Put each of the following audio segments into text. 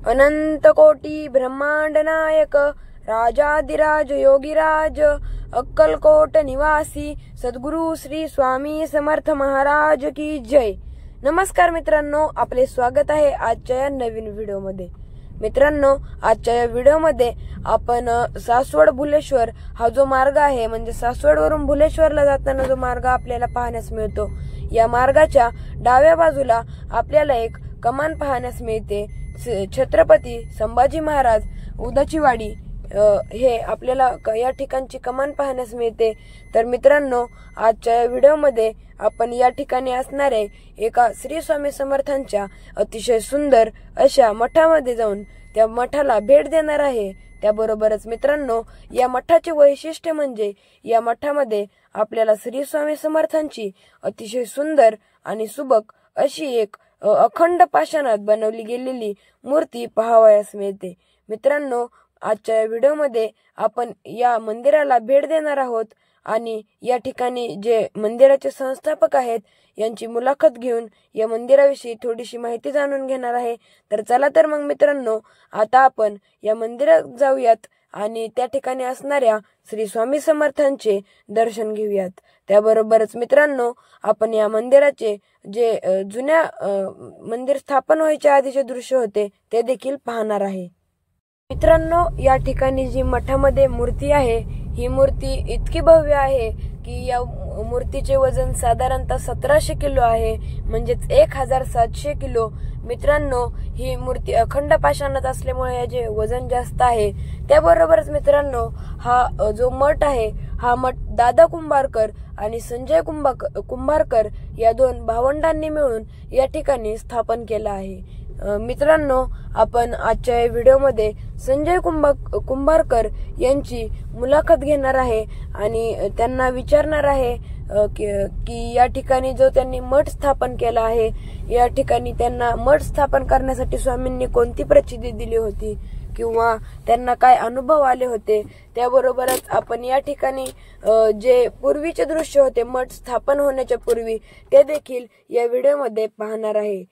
अनंत कोटी ब्रह्मांड नायक राजाधिराज योगीराज अक्कलकोट निवासी सद्गुरु श्री स्वामी समर्थ महाराज की जय। नमस्कार मित्रांनो, आपले स्वागत आहे आजच्या या नवीन व्हिडिओमध्ये। मित्रांनो, आजच्या या व्हिडिओमध्ये आपण सासवड भुलेश्वर हा जो मार्ग आहे, म्हणजे सासवड वरून भुलेश्वरला जाताना जो मार्ग आपल्याला पाहण्यास मिळतो, या मार्गाच्या डाव्या बाजूला आपल्याला एक कमान पाहण्यास मिळते। छत्रपती संभाजी महाराज उदाची वाडी हे आपल्याला या ठिकाणची कमान पाहण्यास मिळते। तर मित्रांनो, आजच्या व्हिडिओमध्ये आपण या ठिकाणी असणारे एका श्री स्वामी समर्थांच्या अतिशय सुंदर अशा मठामध्ये जाऊन त्या मठाला भेट देणार आहे। त्याबरोबरच मित्रांनो, या मठाचे वैशिष्ट्य म्हणजे या मठामध्ये आपल्याला श्री स्वामी समर्थांची अतिशय सुंदर आणि सुबक अशी एक अखंड पाषाणात बनवली गेलेली मूर्ती पाहावयास मिळते। मित्रांनो, आजच्या व्हिडिओमध्ये आपण या मंदिराला भेट देणार आहोत आणि या ठिकाणी जे मंदिराचे संस्थापक आहेत यांची मुलाखत घेऊन या मंदिराविषयी थोडीशी माहिती जाणून घेणार आहे। तर चला तर मग मित्रांनो, आता आपण या मंदिरात जाऊयात आणि त्या ठिकाणी असणाऱ्या श्री स्वामी समर्थांचे दर्शन घेऊयात। त्याबरोबरच मित्रांनो, आपण या मंदिराचे जे जुन्या मंदिर स्थापन व्हायच्या आधीचे दृश्य होते ते देखील पाहणार आहे। मित्रांनो, या ठिकाणी जी मठामध्ये मूर्ती आहे, ही मूर्ती इतकी भव्य आहे की या मूर्तीचे वजन साधारणतः 1700 किलो आहे, म्हणजेच 1700 किलो। मित्रांनो, ही मूर्ती अखंड पाषाणात असल्यामुळे याचे वजन जास्त आहे। त्याबरोबरच मित्रांनो, हा जो मठ आहे, हा मठ दादा कुंभारकर आणि संजय कुंभारकर या दोन भावंडांनी मिळून या ठिकाणी स्थापन केला आहे। मित्रांनो, आपण आजच्या व्हिडिओमध्ये संजय कुंभारकर यांची मुलाखत घेणार आहे आणि त्यांना विचारणार आहे की या ठिकाणी जो त्यांनी मठ स्थापन केला आहे, या ठिकाणी त्यांना मठ स्थापन करण्यासाठी स्वामींनी कोणती प्रचिती दिली होती किंवा त्यांना काय अनुभव आले होते। त्याबरोबरच आपण या ठिकाणी जे पूर्वीचे दृश्य होते मठ स्थापन होण्याच्या पूर्वी, ते देखील या व्हिडिओमध्ये पाहणार आहे।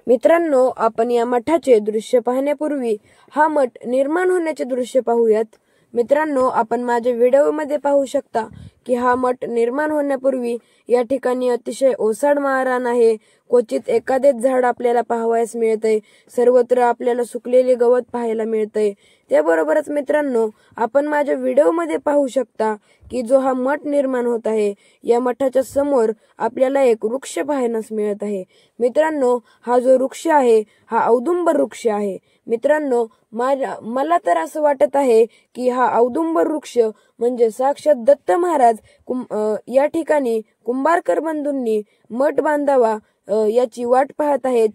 मित्रांनो, आपण या मठाचे दृश्य पाहण्यापूर्वी हा मठ निर्माण होण्याचे दृश्य पाहूयात। मित्रांनो, आपण माझ्या व्हिडिओमध्ये पाहू शकता की हा मठ निर्माण होण्यापूर्वी या ठिकाणी अतिशय ओसाड माळरान आहे। क्वचित एखादेच झाड आपल्याला पाहावयास मिळतंय, सर्वत्र आपल्याला सुकलेले गवत पाहायला मिळतंय। त्याबरोबरच मित्रांनो, आपण माझ्या व्हिडिओमध्ये पाहू शकता की जो हा मठ निर्माण होत आहे, या मठाच्या समोर आपल्याला एक वृक्ष पाहायला मिळत आहे। मित्रांनो, हा जो वृक्ष आहे हा औदुंबर वृक्ष आहे। मित्रांनो, मला तर असं वाटत आहे की हा औदुंबर वृक्ष म्हणजे साक्षात दत्त महाराज या ठिकाणी कुंभारकर बंधूंनी मठ बांधावा याची वाट पाहत आहेत।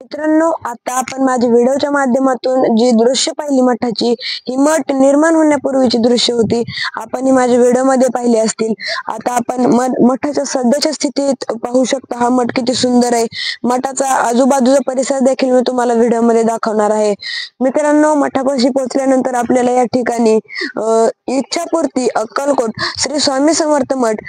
मित्रांनो, आता आपण माझ्या व्हिडिओच्या माध्यमातून जी दृश्य पाहिली मठाची, ही मठ निर्माण होण्यापूर्वीची दृश्य होती। आपण ही माझ्या व्हिडिओमध्ये पाहिली असतील। आता आपण मठाच्या सध्याच्या स्थितीत पाहू शकता हा मठ किती सुंदर आहे। मठाचा आजूबाजूचा परिसर देखील मी तुम्हाला व्हिडिओमध्ये दाखवणार आहे। मित्रांनो, मठापाशी पोहोचल्यानंतर आपल्याला या ठिकाणी इच्छापूर्ती अक्कलकोट श्री स्वामी समर्थ मठ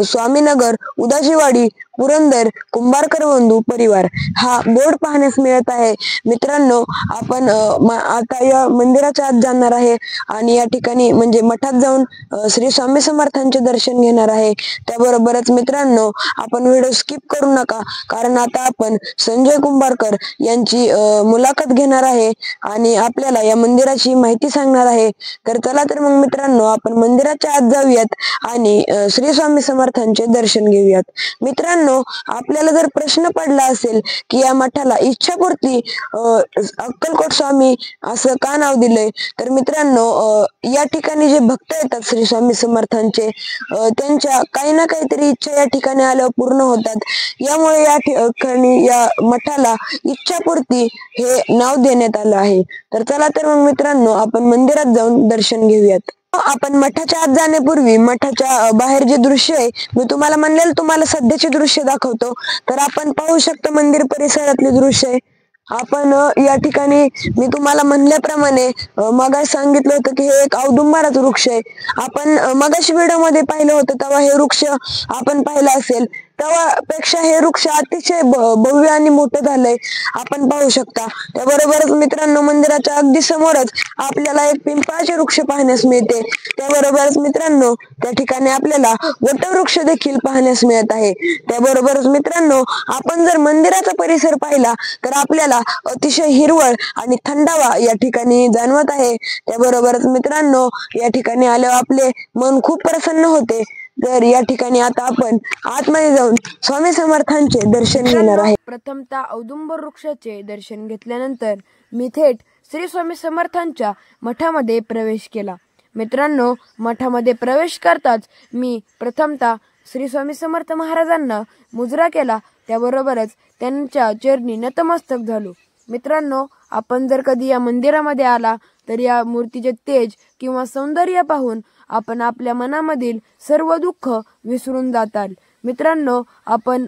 स्वामीनगर उदाचीवाडी पुरंदर कुंभारकर बंधू परिवार हा बोर्ड पाहण्यास मिळत आहे। मित्रांनो, आपण आता या मंदिराच्या आत जाणार आहे आणि या ठिकाणी म्हणजे मठात जाऊन श्री स्वामी समर्थांचे दर्शन घेणार आहे। त्याबरोबरच मित्रांनो, आपण व्हिडिओ स्किप करू नका, कारण आता आपण संजय कुंभारकर यांची मुलाखत घेणार आहे आणि आपल्याला या मंदिराची माहिती सांगणार आहे। तर चला तर मग मित्रांनो, आपण मंदिराच्या आत जाऊयात आणि श्री स्वामी समर्थांचे दर्शन घेऊयात। मित्रांनो, आपल्याला जर प्रश्न पडला असेल की या मठाला इच्छापूर्ती अक्कलकोट स्वामी असं का नाव दिलंय, तर मित्रांनो, या ठिकाणी जे भक्त येतात श्री स्वामी समर्थांचे, त्यांच्या काही ना काहीतरी इच्छा या ठिकाणी आल्यावर पूर्ण होतात। यामुळे या ठिकाणी या मठाला इच्छापूर्ती हे नाव देण्यात आलं आहे। तर चला तर मग मित्रांनो, आपण मंदिरात जाऊन दर्शन घेऊयात। आपण मठाच्या आत जाण्यापूर्वी मठाच्या बाहेर जे दृश्य आहे, मी तुम्हाला म्हणलेलं तुम्हाला सध्याचे दृश्य दाखवतो। तर आपण पाहू शकता मंदिर परिसरातले दृश्य आहे। आपण या ठिकाणी मी तुम्हाला म्हणल्याप्रमाणे मगाशी सांगितलं होतं की हे एक औदुंबराचं वृक्ष आहे। आपण मगाशी व्हिडिओ मध्ये पाहिलं होतं तेव्हा हे वृक्ष आपण पाहिलं असेल। त्यापेक्षा हे वृक्ष अतिशय भव्य आणि मोठं झालंय, आपण पाहू शकता। त्याबरोबरच मित्रांनो, मंदिराच्या अगदी समोरच आपल्याला एक पिंपळाचे वृक्ष पाहण्यास मिळते। त्याबरोबरच मित्रांनो, त्या ठिकाणी आपल्याला वटवृक्ष देखील पाहण्यास मिळत आहे। त्याबरोबरच मित्रांनो, आपण जर मंदिराचा परिसर पाहिला तर आपल्याला अतिशय हिरवळ आणि थंडावा या ठिकाणी जाणवत आहे। त्याबरोबरच मित्रांनो, या ठिकाणी आल्यावर आपले मन खूप प्रसन्न होते। तर या ठिकाणी आता आपण आतमध्ये जाऊन स्वामी समर्थांचे दर्शन घेणार आहे। प्रथमतः औदुंबर वृक्षाचे दर्शन घेतल्यानंतर मी थेट श्री स्वामी समर्थांच्या मठामध्ये प्रवेश केला। मित्रांनो, मठामध्ये प्रवेश करताच मी प्रथमतः श्री स्वामी समर्थ महाराजांना मुजरा केला, त्याबरोबरच त्यांच्या चरणी नतमस्तक झालो। मित्रांनो, आपण जर कधी या मंदिरामध्ये आला तर या मूर्तीचे तेज किंवा सौंदर्य पाहून आपण आपल्या मनामधील सर्व दुःख विसरून जाताल। मित्रांनो, आपण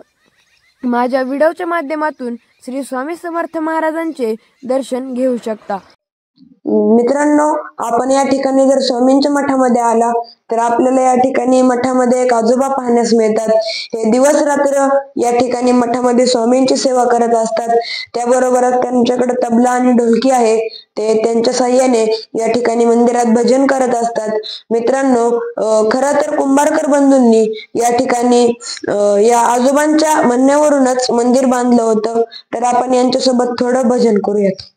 माझ्या व्हिडिओच्या माध्यमातून श्री स्वामी समर्थ महाराजांचे दर्शन घेऊ शकता। मित्रांनो, आपण या ठिकाणी जर स्वामींच्या मठामध्ये आला तर आपल्याला या ठिकाणी मठामध्ये एक आजोबा पाहण्यास मिळतात। हे दिवस रात्र या ठिकाणी मठामध्ये स्वामींची सेवा करत असतात। त्याबरोबरच त्यांच्याकडे तबला आणि ढोलकी आहे, ते त्यांच्या साह्याने या ठिकाणी मंदिरात भजन करत असतात। मित्रांनो, खरं तर कुंभारकर बंधूंनी या ठिकाणी या आजोबांच्या म्हणण्यावरूनच मंदिर बांधलं होतं। तर आपण यांच्यासोबत थोडं भजन करूयात।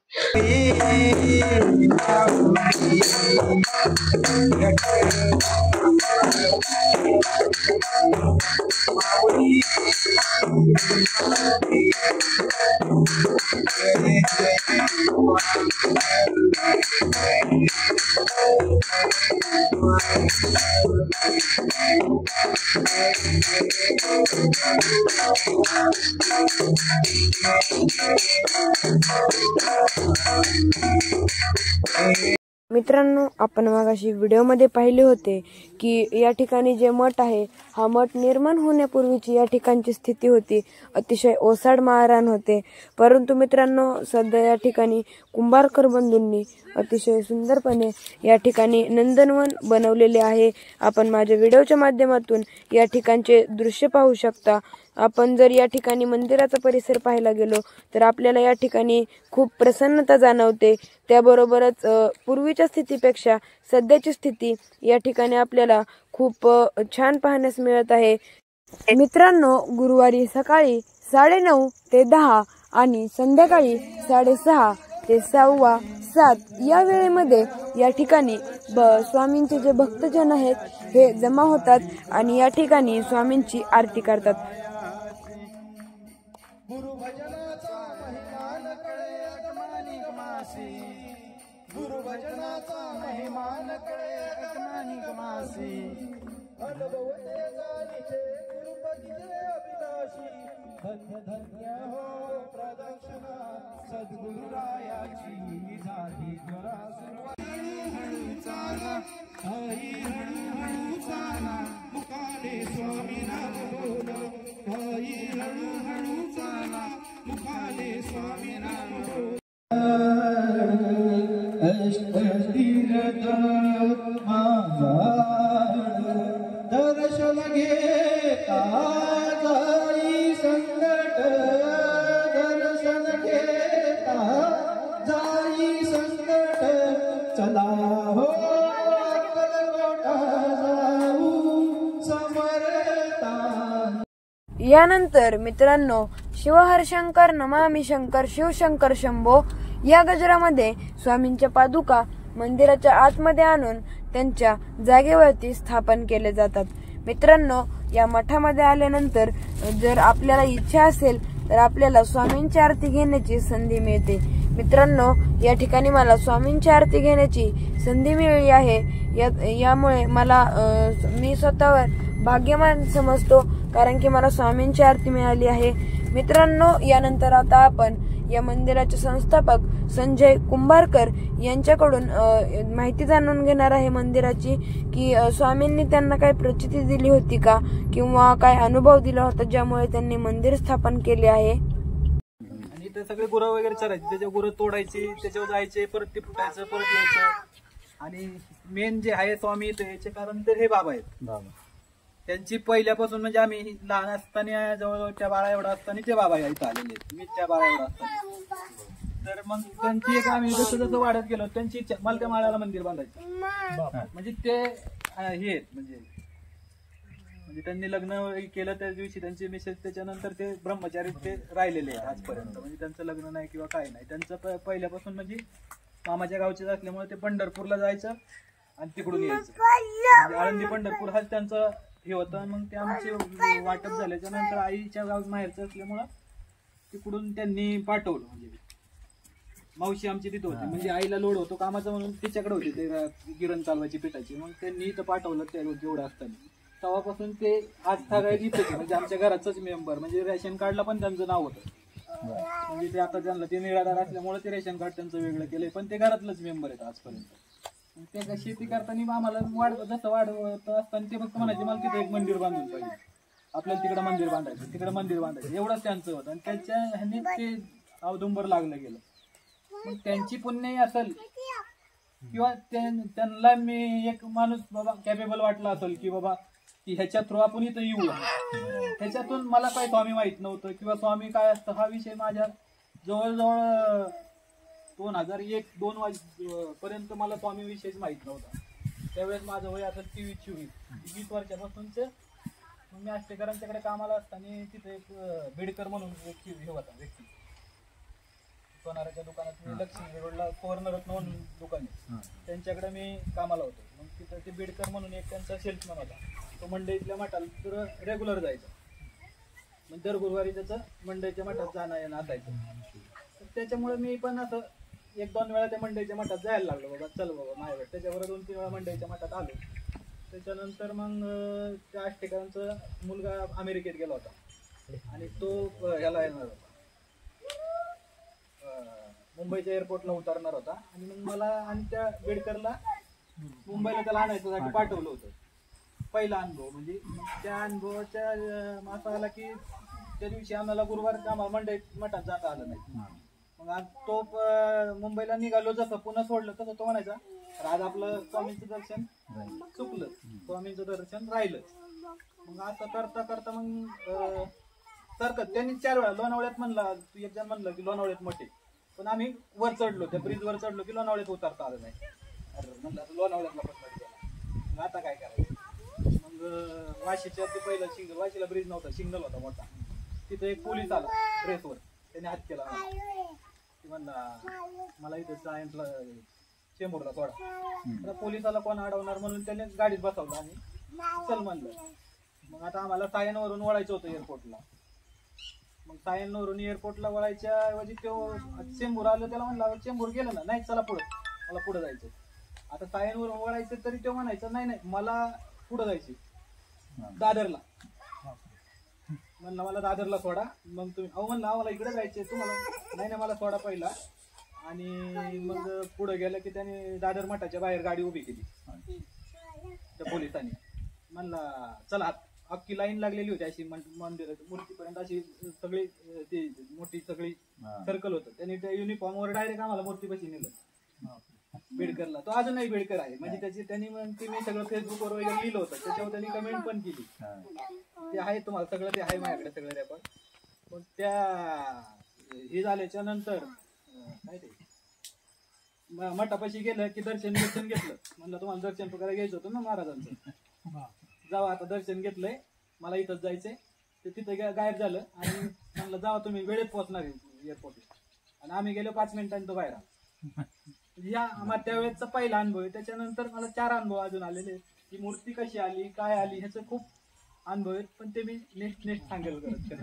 मित्रांनो, आपण मागाशी व्हिडिओमध्ये पाहिले होते की या ठिकाणी जे मठ आहे, हा मठ निर्माण होण्यापूर्वीची या ठिकाणची स्थिती होती, अतिशय ओसाड माळरान होते। परंतु मित्रांनो, सध्या या ठिकाणी कुंभारकर बंधूंनी अतिशय सुंदरपणे या ठिकाणी नंदनवन बनवलेले आहे। आपण माझ्या व्हिडिओच्या माध्यमातून या ठिकाणचे दृश्य पाहू शकता। आपण जर या ठिकाणी मंदिराचा परिसर पाहायला गेलो तर आपल्याला या ठिकाणी खूप प्रसन्नता जाणवते। त्याबरोबरच पूर्वीच्या स्थितीपेक्षा सध्याची स्थिती या ठिकाणी आपल्याला खूप छान पाहण्यास मिळत आहे। मित्रांनो, गुरुवारी सकाळी 9:30 ते 10 आणि संध्याकाळी 6:30 ते 6:15 या वेळेमध्ये या ठिकाणी स्वामींचे जे भक्तजन आहेत हे जमा होतात आणि या ठिकाणी स्वामींची आरती करतात। गुरुभजनाचा महिमान कळे अगमानी गमासी, गुरुभजनाचा महिमान कळे अगमानी गमासी, अनुभवते जाणीचे गुरुपतीचे अभिलाषी, धन्य धन्य हो प्रदक्षिणा सद्गुरुरायाची झाली त्वरा सुरुवात। हळू चाला हरी, हळू चाला मुकाले स्वामी नाम बोलो, हरी हळू चाला मुकाले स्वामी नाम बोलो। अष्टतीर्थ दर्शन घेता जाई संकट, दर्शन घेता जाई संकट, चला हो अक्कलकोटा जाऊ समर्था। यानंतर मित्रांनो, शिवहरशंकर नमामि शंकर शिवशंकर शंभो या गजरामध्ये स्वामींच्या पादुका मंदिराच्या आतमध्ये आणून त्यांच्या जागेवरती स्थापन केले जातात। मित्रांनो, या मठामध्ये आल्यानंतर जर आपल्याला इच्छा असेल तर आपल्याला स्वामींची आरती घेण्याची संधी मिळते। मित्रांनो, या ठिकाणी मला स्वामींची आरती घेण्याची संधी मिळाली आहे। यामुळे मी स्वतःवर भाग्यवान समजतो, कारण की मला स्वामींची आरती मिळाली आहे। मित्रांनो, यानंतर आता आपण या मंदिराचे संस्थापक संजय कुंभारकर यांच्याकडून माहिती जाणून घेणार आहे मंदिराची, की स्वामींनी त्यांना काय प्रचिती दिली होती का किंवा काय अनुभव दिला होता ज्यामुळे त्यांनी मंदिर स्थापन केले आहे। आणि ते सगळे गुरं वगैरे चरायचे, त्याच्या गुरं तोडायचे, त्याच्यावर जायचे, परत ते फुटायचं, परत यायचं। आणि मेन जे आहे स्वामी याचे कारण तर हे बाबा आहेत। त्यांची पहिल्यापासून म्हणजे आम्ही लहान असताना जवळजवळ त्या बाळा एवढा असताना ते बाबा इथं आलेले आहेत. मी त्या बाळा एवढा असताना. तर मग त्यांची एक आम्ही जसं जसं वाढत गेलो त्यांची इच्छा मला त्या माळ्याला मंदिर बांधायचं. म्हणजे ते हे आहेत म्हणजे त्यांनी लग्न केलं त्या दिवशी त्यांची मिसेस त्याच्यानंतर ते ब्रह्मचारी ते राहिलेले आहेत आजपर्यंत. म्हणजे त्यांचं लग्न नाही किंवा काही नाही. त्यांचं पहिल्यापासून म्हणजे मामाच्या गावचे असल्यामुळे ते पंढरपूरला जायचं आणि तिकडून यायचं. म्हणजे आळंदी पंढरपूर हाच त्यांचं हे होतं. मग ते आमचे वाटप झाल्याच्या नंतर आईच्या गाव माहेरचं असल्यामुळं तिकडून त्यांनी पाठवलं. म्हणजे मावशी आमची तिथं होती. म्हणजे आईला लोड होतो कामाचा म्हणून तिच्याकडे होती ते गिरण चालवायची पिठाची. मग त्यांनी इथं पाठवलं त्या जेवढं असताना. तेव्हापासून ते आज सगळ्यात इथंच म्हणजे आमच्या घराचंच मेंबर. म्हणजे रेशन कार्डला पण त्यांचं नाव होतं. म्हणजे ते आता त्यांना ते निराधार असल्यामुळे ते रेशन कार्ड त्यांचं वेगळं केलंय. पण ते घरातलंच मेंबर आहेत आजपर्यंत. ते शेती करताना आम्हाला जसं वाढवत असताना ते फक्त म्हणायचे मला तिथे एक मंदिर बांधून पाहिजे, आपल्याला तिकडे मंदिर बांधायचं, तिकडे मंदिर बांधायचं, एवढंच त्यांचं होतं. आणि त्याच्या ह्याने ते अवदुंबर लागलं गेलं. मग त्यांची पुण्यही असेल किंवा त्यांना मी एक माणूस बाबा कॅपेबल वाटला असेल की बाबा की ह्याच्या थ्रू आपण इथं येऊ. ह्याच्यातून मला काही स्वामी माहित नव्हतं किंवा स्वामी काय असतं हा विषय माझ्या जवळजवळ 2001-2 पर्यंत मला स्वामी विषयच माहित नव्हता. त्यावेळेस माझं वय आता 23-24 वर्षापासूनच. मग मी आष्टेकरांच्याकडे कामाला असताना तिथे एक बेडकर म्हणून एक हे होता व्यक्ती सोनाराच्या दुकानात. मी लक्ष्मी रोडला सुवर्णरत्न म्हणून दुकान आहे त्यांच्याकडे मी कामाला होतो. मग तिथं ते बेडकर म्हणून एक त्यांचा सेल्समॅन होता. तो मंडईतल्या मठाला तर रेग्युलर जायचा. मग दर गुरुवारी त्याचं मंडईच्या मठात जाणं येणं असायचं. त्याच्यामुळे मी पण असं 1-2 वेळा त्या मंडईच्या मठात जायला लागलो. बाबा चल बाबा माझ्याकडे. त्याच्यावर 2-3 वेळा मंडईच्या मठात आलो. त्याच्यानंतर मग त्या आष्टेकरांचा मुलगा अमेरिकेत गेला होता आणि तो ह्याला येणार होता मुंबईच्या एअरपोर्टला उतरणार होता. आणि मग मला आणि त्या बेडकरला मुंबईला त्याला आणायच्यासाठी पाठवलं होतं. पहिला अनुभव म्हणजे त्या अनुभवाच्या असा आला की त्या दिवशी आम्हाला गुरुवार आम्हाला मंडईत मठात जाता आलं नाही. मग आज तो मुंबईला निघालो जसं पुन्हा सोडलं तसं तो म्हणायचा आज आपलं स्वामींचं दर्शन चुकलं, स्वामींचं दर्शन राहिलं. मग असं करता करता मग सरकत त्यांनी 4 वेळा लोणावळ्यात म्हणला, तू एक जण म्हणलं की लोणावळ्यात मोठे, पण आम्ही वर चढलो त्या ब्रिजवर चढलो की लोणावळ्यात उतरता आलं नाही. अरे म्हणलं लोणावळ्यातला प्रश्न गेला, मग आता काय करायचं. मग वाशीच्या ते पहिलं सिंगल, वाशीला ब्रिज नव्हता सिंगल होता मोठा. तिथे एक पोलीस आला ड्रेसवर, त्याने हात केला की म्हणला मला इथे सायन्सला चेंबूरला सोडा. तर पोलिसाला कोण अडवणार म्हणून त्याने गाडीत बसवलं आणि चल म्हणलं. मग आता आम्हाला सायनवरून वळायचं होतं एअरपोर्टला. मग सायनवरून एअरपोर्टला वळायच्या ऐवजी तो चेंबूर आलं. त्याला म्हणलं चेंबूर गेलं ना, नाही चला पुढे, मला पुढे जायचं. आता सायनवरून वळायचं तरी तो म्हणायचं नाही नाही मला पुढे जायचे दादरला. म्हणलं मला दादरला सोडा. मग तुम्ही म्हणलं आम्हाला इकडे जायचे तुम्हाला, नाही नाही मला सोडा पहिला. आणि मग पुढे गेलं की त्याने दादर मठाच्या बाहेर गाडी उभी केली त्या पोलिसांनी. म्हणला चला, अख्खी लाईन लागलेली होती अशी मंदिराची मूर्तीपर्यंत, अशी सगळी ती मोठी सगळी सर्कल होतं. त्यांनी त्या युनिफॉर्मवर डायरेक्ट आम्हाला मूर्तीपाशी नेलं बेडकरला. तो अजूनही बेडकर आहे. म्हणजे त्याची त्यांनी मी सगळं फेसबुकवर वगैरे लिहिलं होतं, त्याच्यावर त्यांनी कमेंट पण केली. ते आहे तुम्हाला सगळं, ते आहे माझ्याकडे सगळं रेकॉर्ड. पण त्या हे झाल्याच्या नंतर काय ते मठापाशी गेलं की दर्शन घेतलं. म्हणलं तुम्हाला दर्शन वगैरे घ्यायचं होतं ना महाराजांचं, जावा आता दर्शन घेतलंय, मला इथंच जायचंय. ते तिथं गायब झालं. आणि म्हणलं जावा तुम्ही वेळेत पोहोचणार आहे एअरपोर्टला. आणि आम्ही गेलो 5 मिनिटांनी तो बाहेर. या त्यावेळेचा पहिला अनुभव आहे. त्याच्यानंतर मला 4 अनुभव अजून आलेले. की मूर्ती कशी आली, काय आली, ह्याचं खूप अनुभव आहेत. पण ते मी नेक्स्ट सांगेल करत.